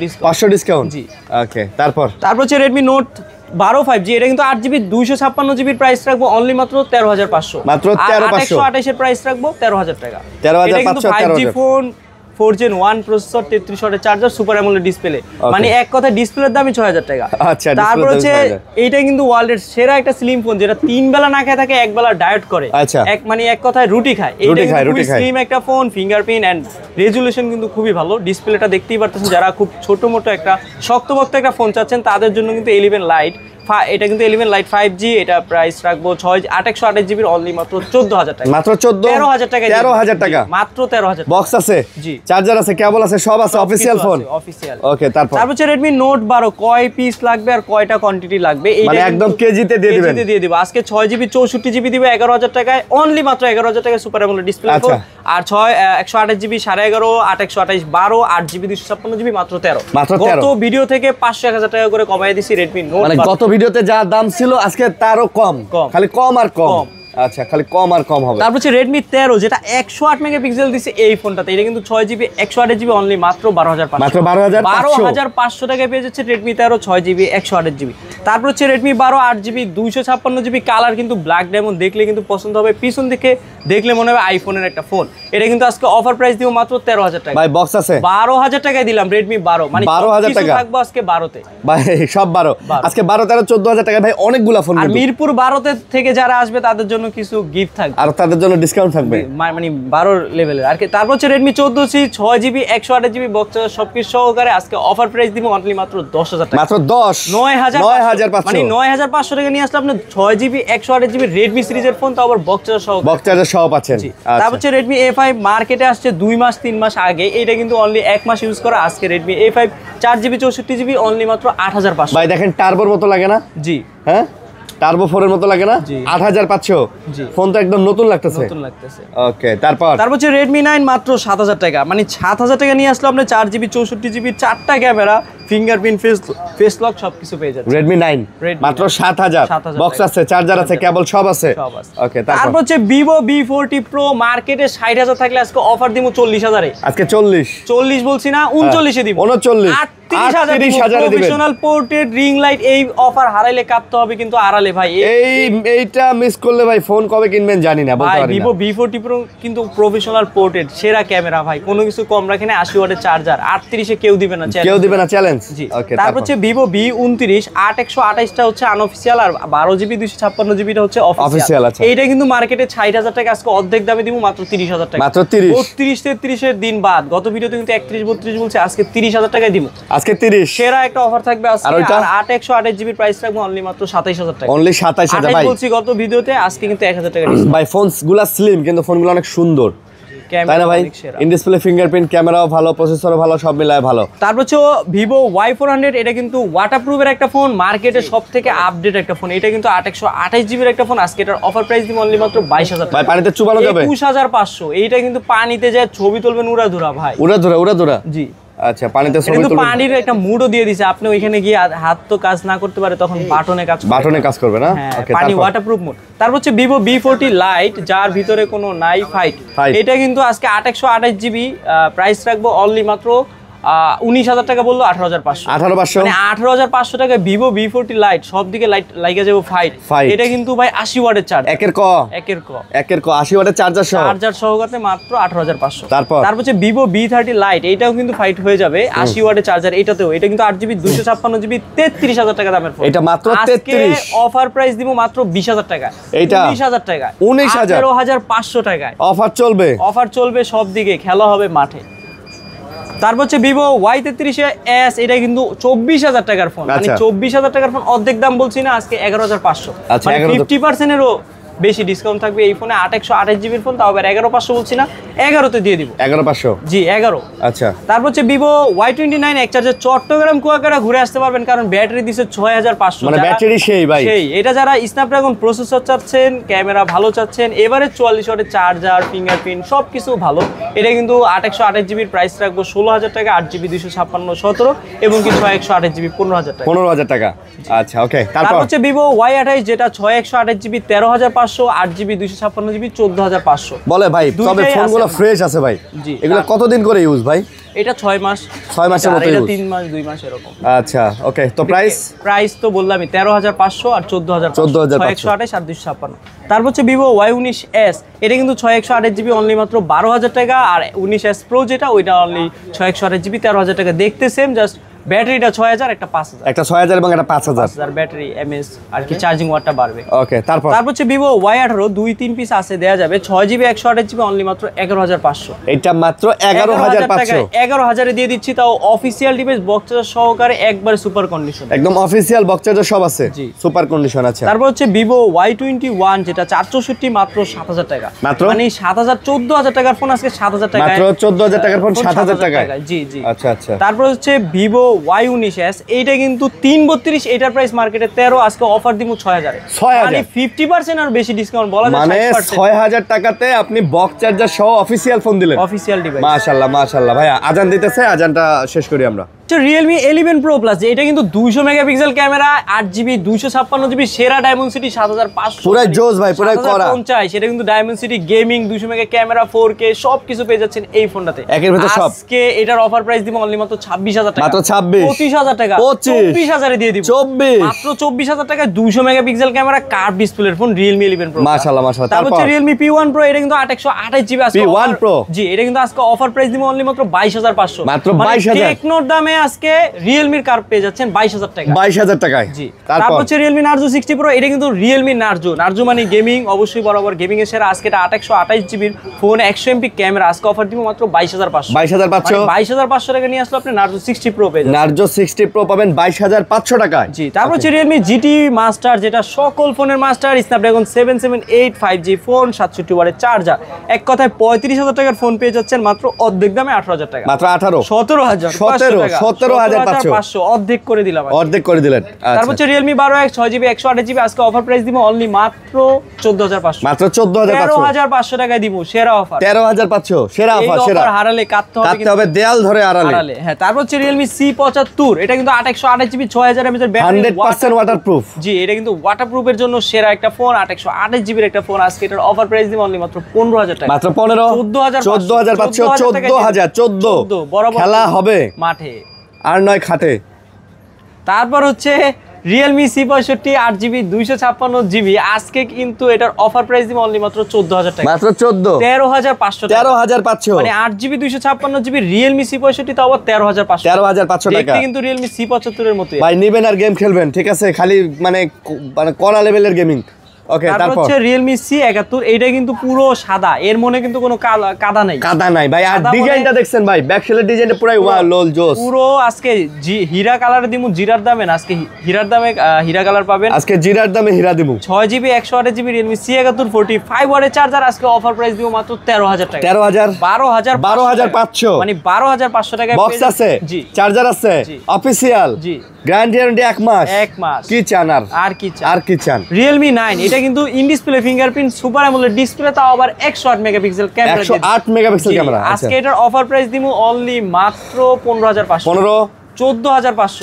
ডিসকাউন্ট। জি, ওকে। তারপর হচ্ছে Redmi Note 12 5G, এটা কিন্তু 8GB 256GB প্রাইস রাখবো অনলি মাত্র 13500। মাত্র 13500। 128 এর প্রাইস রাখবো 13000 টাকা। 13500 5G ফোন, 4 Gen 1 প্রসেসর, 33 ওয়াটের চার্জার, সুপার অ্যামোলেড ডিসপ্লে, মানে এক কথা ডিসপ্লের দামই 6000 টাকা। আচ্ছা, তারপর হচ্ছে এইটা কিন্তু ওয়ার্ল্ডের সেরা একটা স্লিম ফোন, যেটা 3 বেলা না খেয়ে থাকে, এক বেলা ডায়েট করে। আচ্ছা, মানে এক কথায় রুটি খায়। এইটা কিন্তু স্লিম একটা ফোন, ফিঙ্গারপ্রিন্ট এন্ড রেজুলেশন কিন্তু খুবই ভালো। ডিসপ্লেটা দেখতেই পারতেছেন, যারা খুব ছোট মোটো একটা শক্তপোক্ত একটা ফোন চাচ্ছেন তাদের জন্য কিন্তু 11 লাইট, এটা কিন্তু 11 লাইট 5G, এটা প্রাইস রাখবো 828GB অনলি মাত্র 14000 টাকা। মাত্র 13000 টাকা। 13000 টাকা, মাত্র 13000। বক্স আছে, জি, চার্জার আছে, কেবল আছে, সব আছে, অফিশিয়াল ফোন, অফিশিয়াল। ওকে। তারপর হচ্ছে Redmi Note 12, কয় পিস লাগবে আর কয়টা কোয়ান্টিটি লাগবে, মানে একদম কেজিতে দিয়ে দিবেন। দিয়ে দিব। আজকে 6GB 64GB দিব 11000 টাকায়, অনলি মাত্র 11000 টাকায় সুপার অ্যামোলেড ডিসপ্লে। আর 128GB 11.5, 128 12, 8GB 256GB মাত্র 13। গত ভিডিও থেকে 500-1000 টাকা করে কমাই দিছি Redmi Note। মানে গত ভিডিওতে যা দাম ছিল আজকে তারও কম, খালি কম আর কম। আচ্ছা, খালি কম আর কম হবে। তারপর হচ্ছে Redmi 13 যেটা 108 মেগাপিক্সেল দিছে এই ফোনটাতে, এটা কিন্তু 6GB 128GB অনলি মাত্র 12500, মাত্র 12500 টাকায় পেয়ে যাচ্ছে Redmi 13 6GB 128GB। তারপর হচ্ছে Redmi 12 8GB 256GB কালার, কিন্তু ব্ল্যাক ডায়মন্ড, দেখলে কিন্তু পছন্দ হবে, পিছন থেকে দেখলে মনে হবে আইফোনের একটা ফোন। এটা কিন্তু আজকে অফার প্রাইস দিব মাত্র 13000 টাকা। ভাই বক্স আছে 12000 টাকায় দিলাম Redmi 12, মানে 12000 টাকা থাকবো আজকে 12 তে ভাই, সব 12 আজকে 12 13 14000 টাকা ভাই, অনেকগুলা ফোন। আর মিরপুর 12 থেকে যারা আসবে তাদের জন্য কিছু গিফট থাকবে, আর তাদের জন্য ডিসকাউন্ট থাকবে, মানে 12 লেভেলের। আর তারপর হচ্ছে Redmi 14C 6GB 128GB box সবকিছু সহকারে আজকে অফার প্রাইস দিব অনলি মাত্র 10000 টাকা। মাত্র 9500 মানে 9500 টাকা নিয়ে আসলে আপনি 6GB 128GB Redmi সিরিজের ফোন, তো আবার বক্স সহ পাচ্ছেন। তারপর হচ্ছে Redmi A5 মার্কেটে আসছে 2 মাস 3 মাস আগে, এটা কিন্তু অনলি 1 মাস ইউজ করা। আজকে Redmi A5 4GB 64GB only মাত্র 8500। ভাই দেখেন টার্বোর মতো লাগে না? জি হ্যাঁ, টার্বো 4 এর মতো লাগে না? 8500 ফোন তো একদম নতুন লাগতেছে। ওকে, তারপর হচ্ছে Redmi 9 মাত্র 7000 টাকা, মানে 7000 টাকা নিয়ে আসলে আপনি 4GB 64GB 4টা ক্যামেরা, ফিঙ্গারপ্রিন্ট, ফেস লক সবকিছু পেয়ে যাচ্ছে। Redmi 9 মাত্র 7000, বক্স আছে, চার্জার আছে, কেবল সব আছে। ওকে, তারপর হচ্ছে Vivo V40 Pro মার্কেটে 60000 থাকলে আজকে অফার দিব 40000 এ। আজকে 40 বলছি না, 39 এ দিব। 39 38000 প্রফেশনাল পোর্ট্রেট রিং লাইট, এই অফার হারাইলে কাটতে হবে কিন্তু আড়ালে ভাই। এইটা মিস করলে ভাই ফোন কবে কিনবেন জানি না, বলতে পারি না। Vivo V40 Pro কিন্তু প্রফেশনাল পোর্ট্রেট সেরা ক্যামেরা ভাই, কোনো কিছু কম রাখে না। 80 ওয়াটের চার্জার, 38 এ কেউ দিবে না চ্যালেঞ্জ। জি, তারপর হচ্ছে Vivo V29 8128 টা হচ্ছে আনঅফিশিয়াল, আর 12GB 256GB টা হচ্ছে অফিশিয়াল। এইটা কিন্তু মার্কেটে 60000 টাকা, আজকে অর্ধেক দামে দিব মাত্র 30000 টাকা। মাত্র 30 32 33 এর দিন বাদ, গত ভিডিওতে কিন্তু 31 32 বলছে, আজকে 30000 টাকায় দিব। আজকে 30 সেরা একটা অফার থাকবে আজকে। আর 8128GB প্রাইস রাখবো অনলি মাত্র 27000 টাকা। অনলি 27000 ভাই বলছি গত ভিডিওতে, আজকে কিন্তু 1000 টাকা ভাই। ফোনগুলো স্লিম কিন্তু ফোনগুলো অনেক সুন্দর, তাই না ভাই? ইন ডিসপ্লে ফিঙ্গারপ্রিন্ট, ক্যামেরাও ভালো, প্রসেসরও ভালো, সব মিলায় ভালো। তারপর হচ্ছে Vivo Y400, এটা কিন্তু ওয়াটারপ্রুফের একটা ফোন, মার্কেটে সবথেকে আপডেট একটা ফোন। এটা কিন্তু 8128GB এর একটা ফোন, আজকে এটার অফার প্রাইস দিব অনলি মাত্র 22000 টাকা। ভাই পানিতে চুবানো যাবে 21500। এইটা কিন্তু পানিতে যায় ছবি তুলবেন উড়াধুরা ভাই, উড়াধুরা। জি, আচ্ছা, পানিতে ছবি তুলবেন, পানির একটা মুডও দিয়ে দিছে। আপনি ওইখানে গিয়ে হাত তো কাজ না করতে পারে, তখন বাটনে কাজ করবে না। ওকে, পানি ওয়াটারপ্রুফ মোড। তারপর হচ্ছে Vivo V40 Lite, যার ভিতরে কোনো নাই ফাইট, এটা কিন্তু আজকে 8128GB প্রাইস রাখবো অনলি মাত্র 19000 টাকা, বললো 18500। মানে 18500 টাকায় Vivo V40 Lite, সব দিকে লাইট লাগা যাবে ফাইট। এটা কিন্তু ভাই 80 ওয়াটের চার্জ, একের ক 80 ওয়াটের চার্জার সহকারে মাত্র 18500। তারপর হচ্ছে Vivo V30 Lite, এটাও কিন্তু ফাইট হয়ে যাবে, 80 ওয়াটের চার্জার এটাতেও। এটা কিন্তু 8GB 256GB 33000 টাকা দামের ফোন। এটা মাত্র 33। অফার প্রাইস দিব মাত্র 20000 টাকা। এটা 19000 টাকা, 18500 টাকায় অফার চলবে সব দিকে, খেলা হবে মাঠে। তারপর হচ্ছে Vivo Y33s, এটা কিন্তু 24000 টাকার ফোন, মানে 24000 টাকার ফোন অর্ধেক দাম বলছি না, আজকে 11500। মানে 50% এরও বেশি ডিসকাউন্ট থাকবে এই ফোনে। 8128GB ফোন, তাও আবার 11500 বলছি না, 11তে দিয়ে দিব। 11500? জি, 11। আচ্ছা, তারপর হচ্ছে Vivo Y29 এক চার্জে চট্টগ্রাম কুয়াকাটা ঘুরে আসতে পারবেন, কারণ ব্যাটারি দিছে 6500। মানে ব্যাটারি সেই ভাই, এটা যারা স্ন্যাপড্রাগন প্রসেসর চাচ্ছেন, ক্যামেরা ভালো চাচ্ছেন, এবারে 44 ওয়াটের চার্জার, ফিঙ্গারপ্রিন্ট সবকিছু ভালো, এটা কিন্তু 8128GB প্রাইস রাখবো 16000 টাকা। 8GB 256 17 এবং কি 6128GB 15000 টাকা। আচ্ছা, ওকে। তারপর হচ্ছে Vivo Y28, যেটা 6128GB 13500, 8GB 256GB 14500। বলে ভাই, তবে ফোনগুলো ফ্রেশ আছে ভাই। এগুলো কতদিন করে ইউজ ভাই? এটা 6 মাসের মতো ইউজ, 3 মাস 2 মাস এরকম। আচ্ছা, ওকে। তো প্রাইস তো বললামই 13500 আর 14500, 128 আর 256। তারপর হচ্ছে Vivo Y19s, এটা কিন্তু 6128GB অনলি মাত্র 12000 টাকা। আর 19s Pro যেটা, ওইটা অনলি 6128GB 13000 টাকা। দেখতে সেম, জাস্ট ব্যাটারিটা 6000, একটা 5000, একটা 6000 এবং একটা 5000 ব্যাটারি এমএস, আর কি চার্জিং ওয়াটটা বাড়বে। ওকে, তারপর হচ্ছে Vivo Y18 2-3 পিস আছে, দেয়া যাবে 6GB 128GB অনলি মাত্র 11500। এটা মাত্র 11500, 11000 এ দিয়ে দিচ্ছি, তাও অফিশিয়াল ডিভাইস, বক্স চার্জার সহকারে, একবারে সুপার কন্ডিশন, একদম অফিশিয়াল বক্স চার্জার সব আছে, সুপার কন্ডিশন আছে। তারপর হচ্ছে Vivo Y21, যেটা 464, মাত্র 7000 টাকা। মানে 7000 14000 টাকার ফোন আজকে 7000 টাকা, মাত্র 14000 টাকার ফোন 7000 টাকা। জি। আচ্ছা। তারপর হচ্ছে Vivo Y19s, এইটা কিন্তু 332, এটার প্রাইস মার্কেটে 13, আজকে অফার দিব 6000 এ। মানে 50% আর বেশি ডিসকাউন্ট বলা যায়, মানে 6000 টাকাতে আপনি বক্স চার্জার সহ অফিশিয়াল ফোন দিলেন, অফিশিয়াল ডিভাইস। মাশাআল্লাহ ভাই, আজান দিতেছে, আজানটা শেষ করি আমরা। Realme 11 Pro Plus, এটা কিন্তু 200 মেগাপিক্সেল ক্যামেরা, 8GB 256GB সেরা ডায়মন্ডসিটি 7500, পুরো জোস ভাই, পুরো করা 50, সেটা কিন্তু ডায়মন্ডসিটি গেমিং 200 মেগা ক্যামেরা 4K সবকিছু পেয়ে যাচ্ছেন এই ফোনটাতে। একের ভিতর সব। আজকে এটার অফার প্রাইস দিব অনলি মাত্র 26000 টাকা, মাত্র 26, 25000 টাকা, 25000 এ দিয়ে দিব 24, মাত্র 24000 টাকায় 200 মেগাপিক্সেল ক্যামেরা কার্ভ ডিসপ্লের ফোন Realme 11 Pro। মাশাআল্লাহ মাশাআল্লাহ। তারপর হচ্ছে Realme P1 Pro, এটা কিন্তু 8128GB আজকে P1 Pro, জি এটা কিন্তু আজকে অফার প্রাইস দিব অনলি মাত্র 22500, মাত্র 22000। টেকনোর দামে আজকে Realme কার্ভ পেয়ে যাচ্ছেন 22000 টাকা, 22000 টাকায়। জি তারপর হচ্ছে Realme Narzo 60 Pro, এটা কিন্তু Realme Narzo মানে গেমিং, অবশ্যই বরাবর গেমিং এর সেরা। আজকে এটা 8128GB ফোন, 100MP ক্যামেরা, আজকে অফার দিব মাত্র 22500, 22500 টাকা নিয়ে আসলে আপনি Narzo 60 Pro পেয়ে যাবেন। Narzo 60 Pro পাবেন 22500 টাকায়। জি তারপর হচ্ছে Realme GT Master, যেটা সকল ফোনের মাস্টার, Snapdragon 778 5G ফোন, 67 ওয়াটের চার্জার, এক কথায় 35000 টাকার ফোন পেয়ে যাচ্ছেন মাত্র অর্ধেক দামে 18000 টাকা, মাত্র 17500 অর্ধেক করে দিলাম, অর্ধেক করে দিলেন। তারপর হচ্ছে Realme 12X 6GB 128GB আজকে অফার প্রাইস দিব অনলি মাত্র 14500, মাত্র 14500 টাকায় দিব সেরা অফার, 13500 সেরা অফার, সেরা অফার হারালে কাটতে হবে দেয়াল ধরে আড়ালে। হ্যাঁ তারপর হচ্ছে Realme C75, এটা কিন্তু 8128GB 6000 mAh এর ব্যাটারি, 100% ওয়াটারপ্রুফ। জি এটা কিন্তু ওয়াটারপ্রুফের জন্য সেরা একটা ফোন, 8128GB এর একটা ফোন। আজকে এটার অফার প্রাইস দিব অনলি মাত্র 15000 টাকা, মাত্র 15, 14500, বরাবর খেলা হবে মাঠে আর নয় খাটে। তারপর হচ্ছে Realme C65 8GB 256GB আজকে কিন্তু এটার অফার প্রাইস দিব অনলি মাত্র 14000 টাকা, মাত্র 14500 টাকা, 13500, মানে 8GB 256GB Realme C65 তো আবার 13500 টাকা। দেখতে কিন্তু Realme C75 এর মতোই ভাই নেবেন আর গেম খেলবেন, ঠিক আছে, খালি মানে কড়া লেভেলের গেমিং। ওকে তারপর হচ্ছে Realme C71, এটা কিন্তু পুরো সাদা, এর মনে কিন্তু কোনো কাদা নাই ভাই। আর ডিজাইনটা দেখছেন ভাই, ব্যাক সেলের ডিজাইনটা পুরাই ওয়াও লোল জোস, পুরো আজকে হীরা কালারে দিমু জিরার দামে না, আজকে হীরার দামে হীরা কালার পাবেন, আজকে জিরার দামে হীরা দিমু। 6GB 128GB Realme C71 45 ওয়াটের চার্জার, আজকে অফার প্রাইস দিব মাত্র 13000 টাকা, 12500, মানে 12500 টাকায় বক্স আছে, জি চার্জার আছে, অফিশিয়াল, জি গ্যারান্টি 1 মাস, কি চান আর কি চান। Realme 9, এটা কিন্তু in display fingerprint super AMOLED display, তাও আবার 108 মেগাপিক্সেল ক্যামেরা, 108 মেগাপিক্সেল ক্যামেরা। আজকে এটার অফার প্রাইস দিমু অনলি মাত্র 15500, 14500,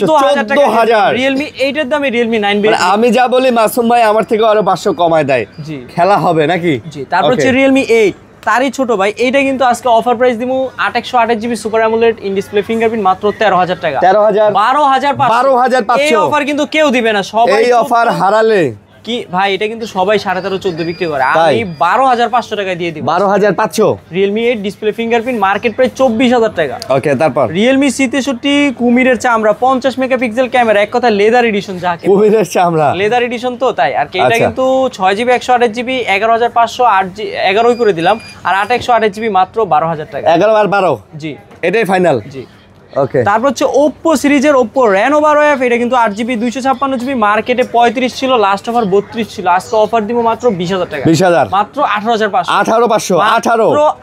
14000 Realme 8 এর দামে Realme 9 মানে আমি যা বলি মাসুম ভাই আমার থেকে আরো 500 কমায় দেয়। জি খেলা হবে নাকি। জি তারপর হচ্ছে Realme 8, তারই ছোট ভাই, এইটা কিন্তু আজকে অফার প্রাইস দিমু 128GB super AMOLED in display fingerprint মাত্র 13000 টাকা, 12500। এই অফার কিন্তু কেউ দিবে না, সবাই এই অফার হারালে কি ভাই, এটা কিন্তু সবাই 13.5 14 বিক্রি করে, আমি 12500 টাকা দিয়ে দিব। 12500 Realme 8 display fingerprint market price 24000 টাকা। ওকে তারপর Realme C63 কুমিরের চামড়া 50 মেগাপিক্সেল ক্যামেরা, এক কথা লেদার এডিশন, যাকে কুমিরের চামড়া লেদার এডিশন তো তাই। আর এটা কিন্তু 6GB 128GB 11500 11 করে দিলাম, আর 8128GB মাত্র 12000 টাকা, 11 আর 12 জি এটাই ফাইনাল। জি ওকে তারপর হচ্ছে Oppo সিরিজের Oppo Reno 12F, এটা কিন্তু 8GB 256GB মার্কেটে 35 ছিল, লাস্ট অফার 32 ছিল, আজকে অফার দিব মাত্র 20000 টাকা, 20000 মাত্র 18500,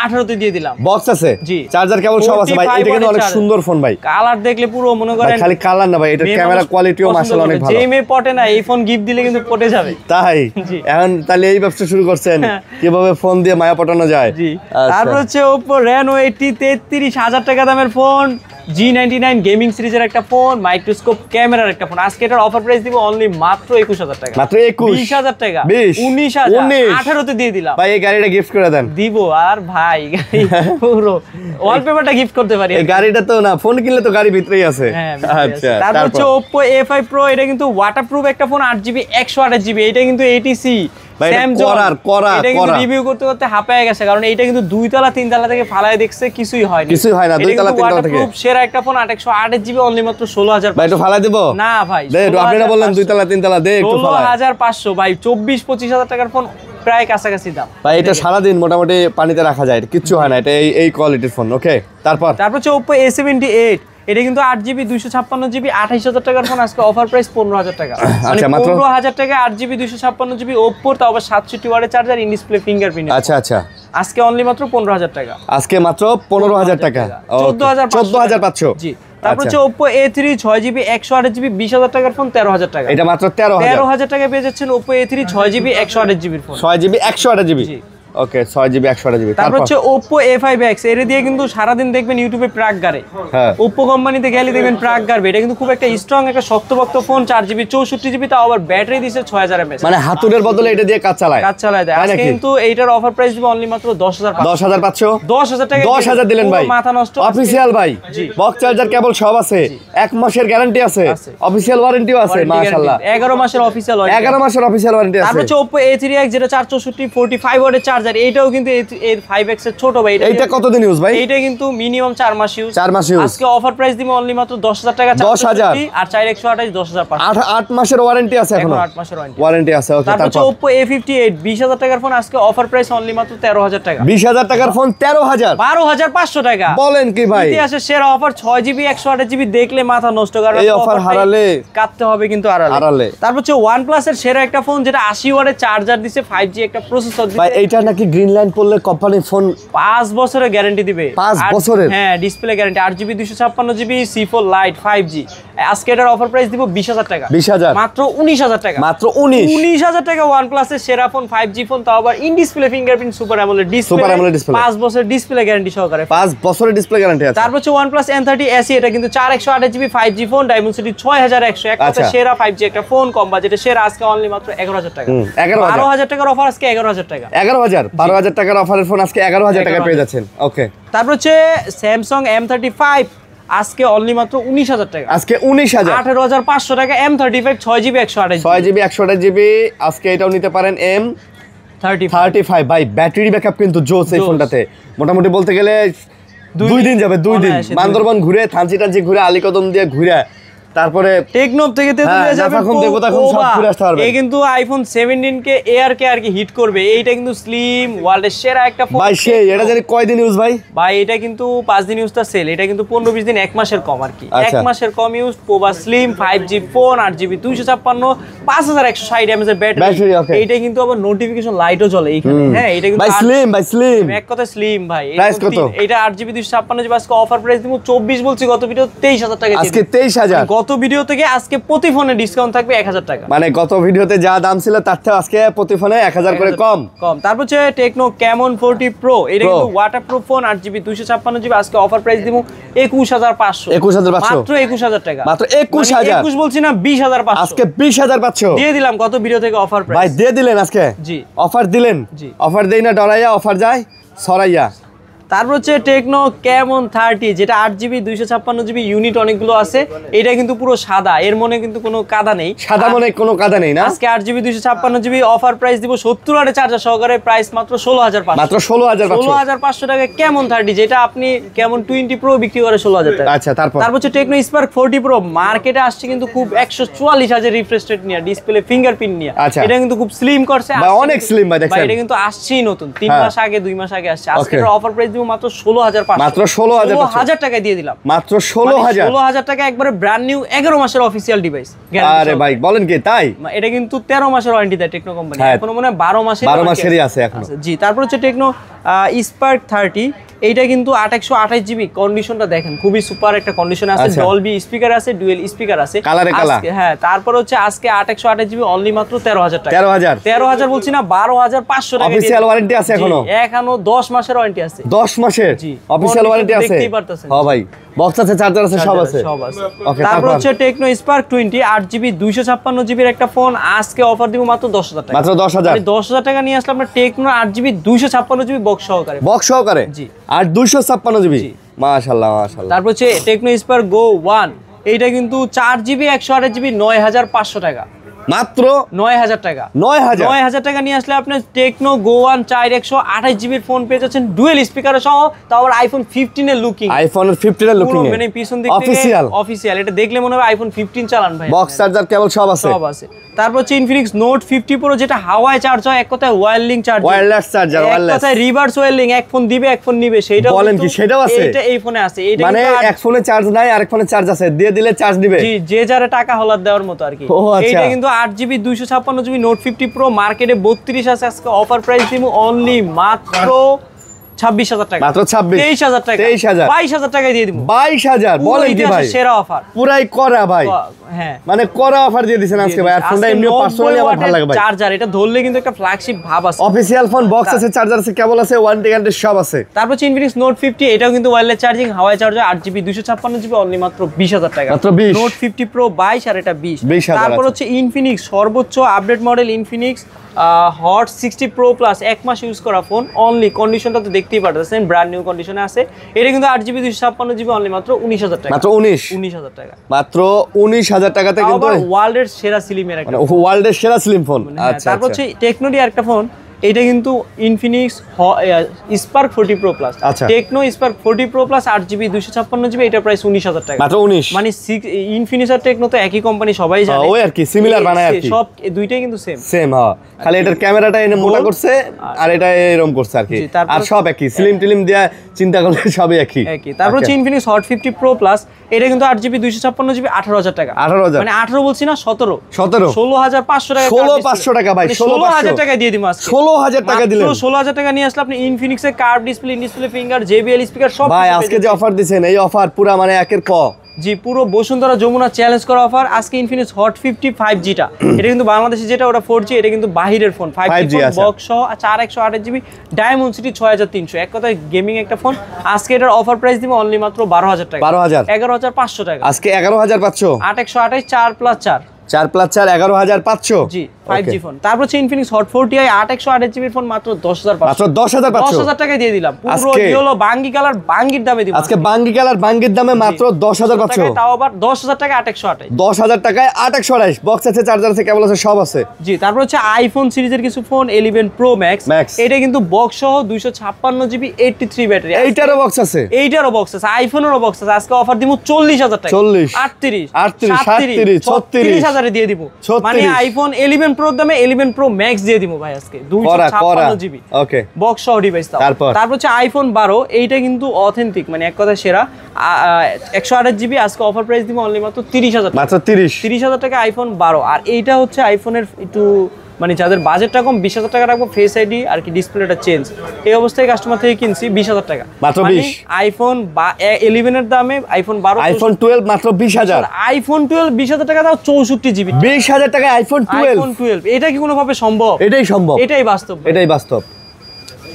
18 তে দিয়ে দিলাম। বক্স আছে, জি চার্জার কেবল সব আছে ভাই, এটা কিন্তু অনেক সুন্দর ফোন ভাই, কালার দেখলে পুরো মনে করেন খালি কালার না ভাই, এটা ক্যামেরা কোয়ালিটিও মাশাআল্লাহ অনেক ভালো। যেই মে পটে না এই ফোন গিফট দিলে কিন্তু পটে যাবে। তাই এখন তাহলে এই ব্যবসা শুরু করছেন কিভাবে ফোন দিয়ে মায়া পটানো যায়। জি তারপর হচ্ছে Oppo Reno 80 33000 টাকা দামের ফোন, G99 গেমিং সিরিজের একটা ফোন, মাইক্রোস্কোপ ক্যামেরার একটা ফোন। আজকে এটার অফার প্রাইস দিব অনলি মাত্র 21000 টাকা, মাত্র 20000 টাকা, 19000, 18 তে দিয়ে দিলাম ভাই। এই গাড়িটা গিফট করে দেন। দিব আর ভাই গাড়ি পুরো ওয়ালপেপারটা গিফট করতে পারি। এই গাড়িটা তো না, ফোন কিনলে তো গাড়ি ভিতরেই আছে। আচ্ছা তারপর হচ্ছে Oppo A5 Pro, এটা কিন্তু ওয়াটারপ্রুফ একটা ফোন, 8GB 128GB, এটা কিন্তু ATC রিভিউ করতে করতে হাঁপায় গেছে, কারণ এটা কিন্তু 2 তলা 3 তলা থেকে ফালায় দেখছে, কিছুই হয় না 2 তলা 3 তলা থেকে। সেরা একটা ফোন 128GB অনলি মাত্র 16000। ভাই একটু ফালাই দেব না ভাই, আপনারা বললেন 2 তলা 3 তলা, দে একটু ফালাই। 16500 ভাই, 24-25000 টাকার ফোন, প্রায় কাছাকাছি দাম ভাই। এটা সারা দিন মোটামুটি পানিতে রাখা যায়, কিচ্ছু হয় না, এটা এই কোয়ালিটির ফোন। ওকে তারপর হচ্ছে Oppo A78, এটা কিন্তু 8GB 256GB 28000 টাকার ফোন, আজকে অফার প্রাইস 15000 টাকা, মানে 15000 টাকা 8GB 256GB Oppo, তাও আবার 67 ওয়াটের চার্জার, ইন ডিসপ্লে ফিঙ্গারপ্রিন্ট। আচ্ছা আজকে অনলি মাত্র 15000 টাকা, আজকে মাত্র 15000 টাকা, 14500। জি তারপর হচ্ছে Oppo A3 6GB 128GB 20000 টাকার ফোন, 13000 টাকা, এটা মাত্র 13000 টাকা পেয়ে যাচ্ছেন Oppo A3 6GB 128GB phone, 6GB 128GB। ওকে 6GB 128GB। তারপর হচ্ছে Oppo A5X, এর দিয়ে কিন্তু সারাদিন দেখবেন ইউটিউবে প্রাক গারে। হ্যাঁ, Oppo কোম্পানিতে গেলে দেখবেন প্রাক গারবে। এটা কিন্তু খুব একটা স্ট্রং একটা শক্তপোক্ত ফোন, 4GB 64GB, তাও আবার ব্যাটারি দিছে 6000 mAh, মানে হাতুড়ের বদলে এটা দিয়ে কাজ চালায় দেয়। আজকে কিন্তু এইটার অফার প্রাইস দিব অনলি মাত্র 10500। 10000 টাকা 10000 দিলেন ভাই, মাথা নষ্ট। অফিশিয়াল ভাই, বক্স চার্জার কেবল সব আছে, 1 মাসের গ্যারান্টি আছে, অফিশিয়াল ওয়ারেন্টিও আছে মাশাআল্লাহ, 11 মাসের অফিশিয়াল ওয়ারেন্টি, 11 মাসের অফিশিয়াল ওয়ারেন্টি আছে। তারপর হচ্ছে Oppo A3X, যেটা 464 45 ওয়াটের চার্জার, এইটাও কিন্তু এর 5X এর ছোট ভাই। এইটা কতদিন ইউজ ভাই? এইটা কিন্তু মিনিমাম 4 মাস ইউজ। 4 মাস ইউজ। আজকে অফার প্রাইস দিব অনলি মাত্র 10000 টাকা, 10000 আর 4128 10500। 8 মাসের ওয়ারেন্টি আছে এখনো, 8 মাসের ওয়ারেন্টি আছে। ওকে, তারপর হচ্ছে Oppo A58 20000 টাকার ফোন, আজকে অফার প্রাইস অনলি মাত্র 13000 টাকা। 20000 টাকার ফোন 13000, 12500 টাকা। বলেন কি ভাই, ইতিহাসের সেরা অফার, 6GB 128GB, দেখলে মাথা নষ্ট, কারণ এই অফার হারালে কাটতে হবে কিন্তু আড়ালে। তারপর হচ্ছে OnePlus এর সেরা একটা ফোন, যেটা 80 ওয়াটের চার্জার দিছে, 5G একটা প্রসেসর দিছে ভাই। এইটা নাকি গ্রিন লাইন পড়লে কোম্পানি ফোন 5 বছরের গ্যারান্টি দিবে। 5 বছরের? হ্যাঁ, display guarantee, 8GB 256GB C4 light 5G। আজকে এটার অফার প্রাইস দিব 20000 টাকা। 20000, মাত্র 19000 টাকা। মাত্র 19000 টাকা OnePlus এর সেরা ফোন, 5G ফোন, তাও আবার in display fingerprint super AMOLED display, 5 বছর ডিসপ্লে গ্যারান্টি সহকারে, 5 বছরের ডিসপ্লে গ্যারান্টি আছে। তারপর হচ্ছে OnePlus N30 SE, এটা কিন্তু 4128GB 5G ফোন, Dimensity 6100, এক কথা সেরা 5G একটা ফোন, কম বাজেটে সেরা, আজকে অনলি মাত্র 11000 টাকা। 12000 টাকার অফার, আজকে 11000 টাকা। 12000 টাকার অফারের ফোন আজকে 11000 টাকা পেয়ে যাচ্ছেন। ওকে, তারপর হচ্ছে Samsung M35, আজকে অনলি মাত্র 19000 টাকা। আজকে 19000, 18500 টাকা। M35 6GB 128GB, 6GB 128GB, আজকে এটাও নিতে পারেন। M35 ভাই, ব্যাটারি ব্যাকআপ কিন্তু জোস এই ফোনটাতে, মোটামুটি বলতে গেলে 2 দিন যাবে, 2 দিন বান্দরবান ঘুরে, থানচি টানচি ঘুরে, আলীকদম দিয়ে ঘুরে, তারপরে টেকনোপ থেকে তেতুলিয়া যাবে, সব ঘুরে আসতে পারবে। এই কিন্তু আইফোন 17 কে এআর কি হিট করবে। এইটা কিন্তু স্লিম ওয়ার্ল্ডের সেরা একটা ফোন ভাই। সেই এটা জানি কয়দিন ইউজ ভাই? ভাই এটা কিন্তু 5 দিন ইউজটা সেল, এটা কিন্তু 15-20 দিন, 1 মাসের কম আর কি, 1 মাসের কম use. Pova slim 5G phone, 8GB 256, 5160 mAh এর ব্যাটারি। এইটা কিন্তু আবার নোটিফিকেশন লাইটও জ্বলে এইখানে। হ্যাঁ, এটা কিন্তু ভাই স্লিম, এক কথা স্লিম ভাই। প্রাইস কত? এটা 8GB 256GB, আজকে অফার প্রাইস দিব 24 বলছি, গত ভিডিও 23000 টাকা। আজকে 23000, গত ভিডিও থেকে আজকে প্রতি ফোনে ডিসকাউন্ট থাকবে 1000 টাকা। মানে গত ভিডিওতে যা দাম ছিল তার থেকে আজকে প্রতি ফোনে 1000 করে কম। তারপর হচ্ছে টেকনো Camon 40 Pro, এটা কিন্তু ওয়াটারপ্রুফ ফোন, 8GB 256GB, আজকে অফার প্রাইস দিব 21500। 21500, মাত্র 21000 টাকা। মাত্র 21000, 21 বলছি না, 20500। আজকে 20500 দিয়ে দিলাম গত ভিডিও থেকে অফার প্রাইস। ভাই দিয়ে দিলেন আজকে? জি, অফার দিলেন। জি, অফার দেই না ডরাইয়া, অফার যায় সরাইয়া। তারপর হচ্ছে টেকনো Camon 30, যেটা 8GB 256GB ইউনিট অনেকগুলো আছে, এটা কিন্তু পুরো সাদা, এর মনে কিন্তু কোনো কাদা নেই, সাদা মনে কোনো কাদা নেই না। আজকে 8GB 256GB অফার প্রাইস দিব 70 ওয়াটের চার্জার সহকারে, প্রাইস মাত্র 16500। মাত্র 16500 টাকা Camon 30, যেটা আপনি Camon 20 Pro বিক্রি করে 16000 টাকা। আচ্ছা, তারপর হচ্ছে টেকনো Spark 40 Pro, মার্কেটে আসছে কিন্তু খুব 144000 রিফ্রেশ রেট নিয়ে, ডিসপ্লে ফিঙ্গারপ্রিন্ট নিয়ে। এটা কিন্তু খুব স্লিম করছে, অনেক স্লিম ভাই, দেখছেন এটা কিন্তু আসছেই নতুন, 3 মাস আগে 2 মাস আগে আসছে। আজকে অফার প্রাইস দিব মাত্র 16500। মাত্র 16000 টাকা দিয়ে দিলাম, মাত্র 16000 টাকা, একবারে ব্র্যান্ড নিউ 11 মাসের অফিশিয়াল ডিভাইস। আরে ভাই বলেন কি তাই? এটা কিন্তু 13 মাসের ওয়ারেন্টি দেয় টেকনো কোম্পানি, এখনো মনে হয় 12 মাসেরই আছে এখন। জি, তারপর হচ্ছে টেকনো Spark 30, এইটা কিন্তু 828GB, কন্ডিশনটা দেখেন খুবই সুপার একটা কন্ডিশন আছে, ডলবি স্পিকার আছে, ডুয়েল স্পিকার আছে, কালারে কালা। হ্যাঁ, তারপর হচ্ছে আজকে 828GB অনলি মাত্র 13000 টাকা। 13000 বলছি না, 12500 টাকা। অফিশিয়াল ওয়ারেন্টি আছে এখনো 10 মাসের ওয়ারেন্টি আছে। 10 মাসের অফিশিয়াল ওয়ারেন্টি আছে, দেখতেই পারতেছেন। হ্যাঁ ভাই, বক্স আছে, চার্জার আছে, সব আছে। ওকে, তারপর হচ্ছে টেকনো Spark 20 8GB 256GB এর একটা ফোন, আজকে অফার দিব মাত্র 10000 টাকা। মাত্র 10000, 10000 টাকা নিয়ে আসলে আমরা টেকনো 8GB 256GB বক্স সহকারে। জি, আর 256GB, মাশাআল্লাহ মাশাআল্লাহ। তারপর হচ্ছে টেকনো Spark Go 1, এইটা কিন্তু 4GB 128GB 9500 টাকা। মাত্র 9000 টাকা। 9000 টাকা নিয়ে আসলে আপনি টেকনো Go 1 128GB এর ফোন পেয়ে যাচ্ছেন, ডুয়েল স্পিকার সহ, তাও আবার আইফোন 15 এর লুকিং, আইফোনের 15 এর লুকিং, মানে পিছন দিক থেকে অফিশিয়াল, এটা দেখলে মনে হবে আইফোন 15 চালান ভাই। বক্স চার্জার কেবল সব আছে। তারপর হচ্ছে Infinix Note 50 Pro, যেটা হাওয়ায় চার্জ হয়, এক কথায় ওয়্যারলিং চার্জ, ওয়্যারলেস চার্জার, এক কথায় রিভার্স ওয়্যারলিং, এক ফোন দিবে এক ফোন নিবে, সেইটা বলেন কি সেটাও আছে? এটা এই ফোনে আছে, এটা মানে এক ফোনে চার্জ নাই, আরেক ফোনে চার্জ আছে, দিয়ে দিলে চার্জ দিবে। জি, যে যারে টাকা হলার দেওয়ার মতো আর কি। এইটা কিন্তু 8GB 256GB Note 50 Pro, মার্কেটে 32 আছে, আজকে অফার প্রাইস দিব অনলি মাত্র 26,000 টাকা, মাত্র 26, 23,000 টাকা, 23,000, 22,000 টাকায় দিয়ে দিব। 22,000 বলেন কি ভাই, সেরা অফার, পুরাই করা ভাই। হ্যাঁ মানে করা অফার দিয়ে দিবেন আজকে ভাই। আর ফোনটা এমনিও পার্সোনালি আমার ভালো লাগে ভাই। চার্জার এটা ধরলে কিন্তু একটা ফ্ল্যাগশিপ ভাব আছে। অফিশিয়াল ফোন, বক্স আছে, চার্জার আছে, কেবল আছে, ওয়ারেন্টি গ্যারান্টি সব আছে। তারপর হচ্ছে ইনফিনিক্স নোট 50, এটাও কিন্তু ওয়্যারলেস চার্জিং, হাওয়াই চার্জার, 8GB 256GB, অনলি মাত্র 20,000 টাকা। মাত্র 20। নোট 50 প্রো 22 আর এটা 20। 20,000 তারপর হচ্ছে ইনফিনিক্স সর্বোচ্চ update model Infinix hot 60 pro plus, 1 মাস ইউজ করা ফোন, অনলি কন্ডিশনটা তো দেখতেই পারতেছেন, ব্র্যান্ড নিউ কন্ডিশনে আছে। এটা কিন্তু 8GB 256GB, অনলি মাত্র 19,000 টাকা। মাত্র 19,000 টাকা, মাত্র 19,000 টাকাতে কিন্তু ওয়ার্ল্ডের সেরা স্লিমের একটা, ওয়ার্ল্ডের সেরা স্লিম ফোন। আচ্ছা, তারপর হচ্ছে টেকনোডি একটা ফোন, এটা কিন্তু Infinix spark 40 pro plus, Tecno Spark 40 pro plus, 8GB 256GB, এটা প্রাইস 19,000 টাকা, মাত্র 19। মানে ইনফিনিক্স আর টেকনো তো একই কোম্পানি, সবাই জানে, ওই আর কি সিমিলার বানায় আর কি, সব দুইটাই কিন্তু সেম। হ্যাঁ, খালি এটার ক্যামেরাটা এনে মোটা করছে আর এটা এরকম করছে আর কি, আর সব একই, স্লিম টিলিম দিয়া চিন্তা করলে সবই একই। তারপর হচ্ছে ইনফিনিক্স হট 50 প্রো প্লাস, এটা কিন্তু 8GB 256GB, 18,000 টাকা। 18,000 মানে 18 বলছি না, 17 16,500 টাকা, 16,500 টাকা ভাই, 16,000 টাকা দিয়ে দিই আজকে। 16,000 টাকা দিলেন, 16,000 টাকা নিয়ে আসলে আপনি ইনফিনিক্সের curve display, in display finger, JBL speaker সব ভাই। আজকে যে অফার দিবেন, এই অফার পুরো মানে একের ক। জি, পুরো বসুন্ধরা যমুনা চ্যালেঞ্জ করা অফার আজকে। ইনফিনিক্স হট 50 5Gটা, এটা কিন্তু বাংলাদেশে যেটা ওটা 4G, এটা কিন্তু বাহিরের ফোন, 5G বক্স সহ 4128GB, ডায়মন্ড সিটি 6300, এক কথায় গেমিং একটা ফোন। আজকে এটার অফার প্রাইস দিব অনলি মাত্র 12,000 টাকা, 11,500 টাকা। আজকে 11,500, 8128 4 + 4 4 + 4 11,500। জি, 5G ফোন। তারপর হচ্ছে Infinix hot 40i 8128GB phone, মাত্র 10,500, মাত্র 10,500 টাকায় দিয়ে দিলাম। পুরো হলো বাঙ্গি কালার, বাঙ্গির দামে দিব আজকে, বাঙ্গি কালার বাঙ্গির দামে মাত্র 10,500 তাও আবার 10,000 টাকা 8128, 10,000 টাকায় 8128, বক্স আছে, চার্জার আছে, কেবল আছে, সব আছে। জি, তারপর হচ্ছে আইফোন সিরিজের কিছু ফোন, 11 প্রো ম্যাক্স, এটা কিন্তু বক্স সহ 256GB 83 ব্যাটারি, এইটারও বক্স আছে, আইফোনেরও বক্স আছে। আজকে অফার দিব 40,000 টাকা, 40 38 37 36,000 এ দিয়ে দিব। মানে আইফোন 11 প্রো দামে 11 প্রো ম্যাক্স দিয়ে দিব ভাই আজকে, 256GB ওকে, বক্স সহ ডিভাইস। তারপর হচ্ছে আইফোন 12, এইটা কিন্তু অথেন্টিক, মানে এক কথায় সেরা, 128GB। আজকে অফার প্রাইস দিব অনলি মাত্র 30,000, মাত্র 30,000 টাকা আইফোন 12। আর এইটা হচ্ছে আইফোনের একটু মানে যাদের বাজেটটা কম, 20,000 টাকা রাখবো, ফেস আইডি আর কি ডিসপ্লেটা চেঞ্জ, এই অবস্থায় কাস্টমার থেকে কিনছি 20,000 টাকা, মাত্র 20। আইফোন 11 এর দামে আইফোন 12, আইফোন 12 মাত্র 20,000, আইফোন 12 20,000 টাকা দাও, 64GB, 20,000 টাকা আইফোন 12। এটা কি কোনোভাবে সম্ভব? এটাই সম্ভব, এটাই বাস্তব, এটাই বাস্তব।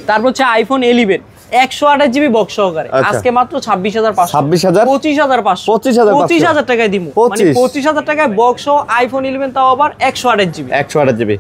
তারপর হচ্ছে আইফোন 11 128GB বক্স সহকারে, আজকে মাত্র 26,500, 25,500 টাকায় দিব। মানে 25,000 টাকায় বক্স সহ আইফোন 11, তাও আবার 128GB।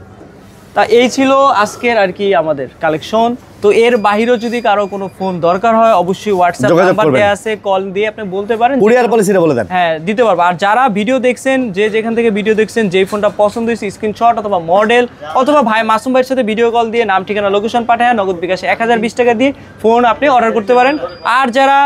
তা এই ছিল আজকের আর কি আমাদের কালেকশন। তো এর বাইরেও যদি কারো কোনো ফোন দরকার হয়, অবশ্যই হোয়াটসঅ্যাপ নাম্বার দেয়া আছে, কল দিয়ে আপনি বলতে পারেন, কুরিয়ার পলিসিটা বলে দেন। হ্যাঁ, দিতে পারবো। আর যারা ভিডিও দেখছেন, যে যেখান থেকে ভিডিও দেখছেন, যেই ফোনটা পছন্দ হয়েছে, স্ক্রিনশট অথবা মডেল অথবা ভাই মাসুম ভাইয়ের সাথে ভিডিও কল দিয়ে নাম, ঠিকানা, লোকেশন পাঠায় নগদ বিকাশে 1020 টাকা দিয়ে ফোন আপনি অর্ডার করতে পারেন। আর যারা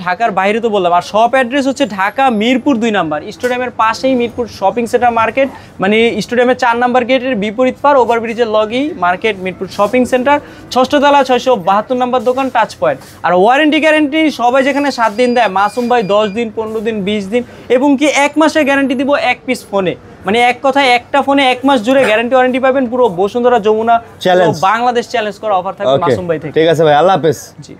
ঢাকার বাইরে তো বললাম, আর শপ অ্যাড্রেস হচ্ছে ঢাকা মিরপুর 2 নাম্বার, স্টেডিয়ামের পাশেই মিরপুর শপিং সেন্টার মার্কেট, মানে স্টেডিয়ামের 4 নাম্বার গেটের বিপরীত পার, ওভারব্রিজের লগেই মার্কেট, মিরপুর শপিং সেন্টার, 6ষ্ঠ তলা, 672 নাম্বার দোকান, টাচ পয়েন্ট। আর ওয়ারেন্টি গ্যারেন্টি সবাই যেখানে 7 দিন দেয়, মাসুম ভাই 10 দিন, 15 দিন, 20 দিন, এবং কি 1 মাসের গ্যারান্টি দিব 1 পিস ফোনে। মানে এক কথায় একটা ফোনে 1 মাস জুড়ে গ্যারান্টি ওয়ারেন্টি পাবেন। পুরো বসুন্ধরা যমুনা চ্যালেঞ্জ, বাংলাদেশ চ্যালেঞ্জ করা অফার থাকবে মাসুম ভাই থেকে। ঠিক আছে ভাই, আল্লাহ হাফেজ। জি।